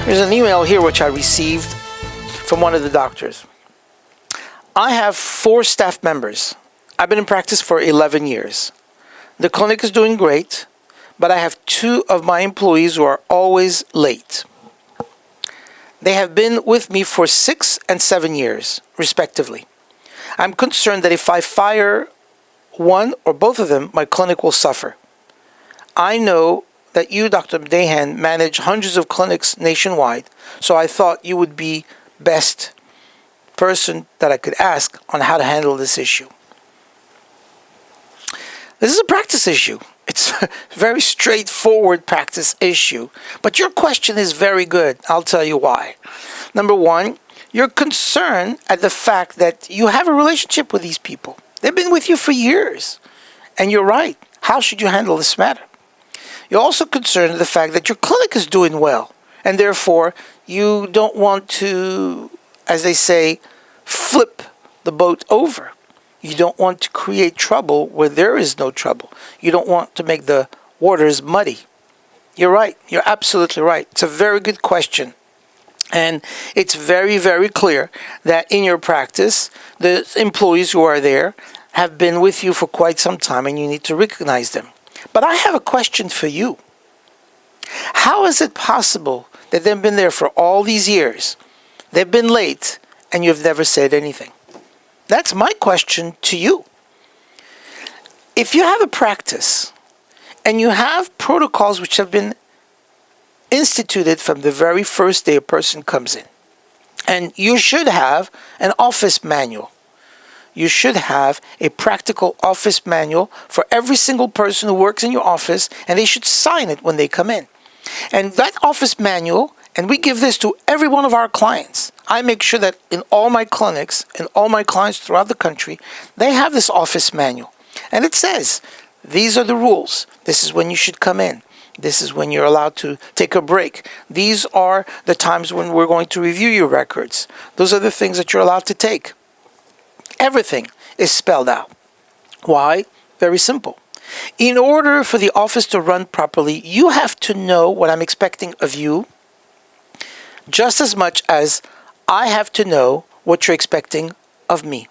There's an email here which I received from one of the doctors. I have 4 staff members. I've been in practice for 11 years. The clinic is doing great, but I have 2 of my employees who are always late. They have been with me for 6 and 7 years, respectively. I'm concerned that if I fire one or both of them, my clinic will suffer. I know that you, Dr. Dahan, manage hundreds of clinics nationwide, so I thought you would be best person that I could ask on how to handle this issue. This is a practice issue. It's a very straightforward practice issue. But your question is very good. I'll tell you why. Number one, you're concerned at the fact that you have a relationship with these people. They've been with you for years. And you're right. How should you handle this matter? You're also concerned at the fact that your clinic is doing well. And therefore, you don't want to, as they say, flip the boat over. You don't want to create trouble where there is no trouble. You don't want to make the waters muddy. You're right. You're absolutely right. It's a very good question. And it's very, very clear that in your practice, the employees who are there have been with you for quite some time and you need to recognize them. But I have a question for you. How is it possible that they've been there for all these years, they've been late, and you've never said anything? That's my question to you. If you have a practice and you have protocols which have been instituted from the very first day a person comes in, and you should have an office manual. You should have a practical office manual for every single person who works in your office, and they should sign it when they come in. And that office manual, and we give this to every one of our clients. I make sure that in all my clinics and all my clients throughout the country, they have this office manual. And it says, these are the rules. This is when you should come in. This is when you're allowed to take a break. These are the times when we're going to review your records. Those are the things that you're allowed to take. Everything is spelled out. Why? Very simple. In order for the office to run properly, you have to know what I'm expecting of you, just as much as I have to know what you're expecting of me.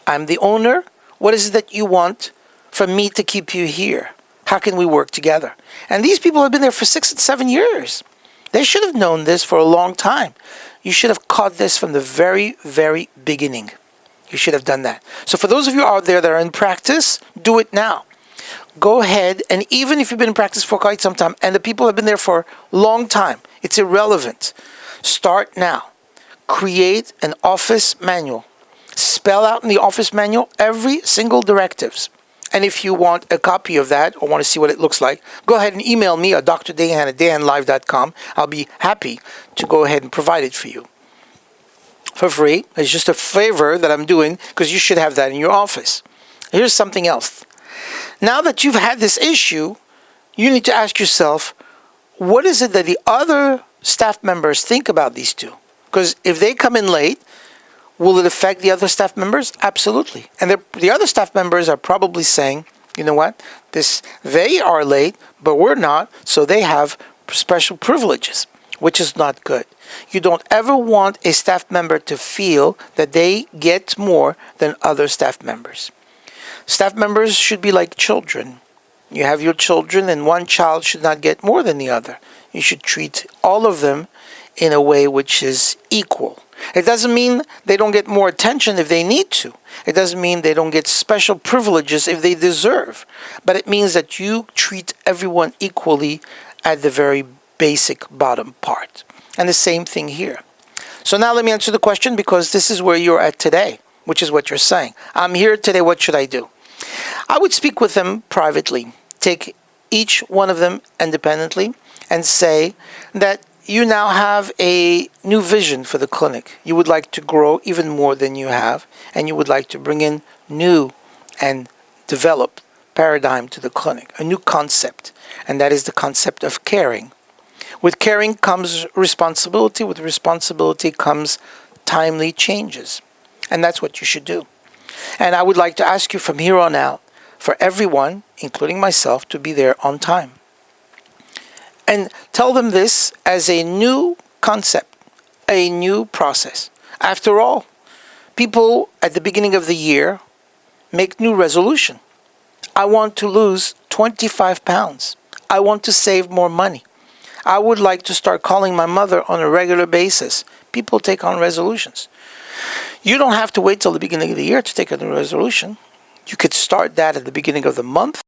I'm the owner. What is it that you want from me to keep you here? How can we work together? And these people have been there for 6 and 7 years. They should have known this for a long time. You should have caught this from the very, very beginning. You should have done that. So for those of you out there that are in practice, do it now. Go ahead, and even if you've been in practice for quite some time, and the people have been there for a long time, it's irrelevant. Start now. Create an office manual. Spell out in the office manual every single directives. And if you want a copy of that or want to see what it looks like, go ahead and email me at drdahan@dahanlive.com. I'll be happy to go ahead and provide it for you for free. It's just a favor that I'm doing because you should have that in your office. Here's something else. Now that you've had this issue, you need to ask yourself, what is it that the other staff members think about these two? Because if they come in late, will it affect the other staff members? Absolutely. And the other staff members are probably saying, you know what, they are late, but we're not, so they have special privileges, which is not good. You don't ever want a staff member to feel that they get more than other staff members. Staff members should be like children. You have your children, and one child should not get more than the other. You should treat all of them in a way which is equal. It doesn't mean they don't get more attention if they need to. It doesn't mean they don't get special privileges if they deserve. But it means that you treat everyone equally at the very basic bottom part. And the same thing here. So now let me answer the question, because this is where you're at today, which is what you're saying. I'm here today, what should I do? I would speak with them privately. Take each one of them independently and say that you now have a new vision for the clinic. You would like to grow even more than you have, and you would like to bring in new and developed paradigm to the clinic, a new concept, and that is the concept of caring. With caring comes responsibility. With responsibility comes timely changes, and that's what you should do. And I would like to ask you from here on out, for everyone, including myself, to be there on time. And tell them this as a new concept, a new process. After all, people at the beginning of the year make new resolution. I want to lose 25 pounds. I want to save more money. I would like to start calling my mother on a regular basis. People take on resolutions. You don't have to wait till the beginning of the year to take on a resolution. You could start that at the beginning of the month.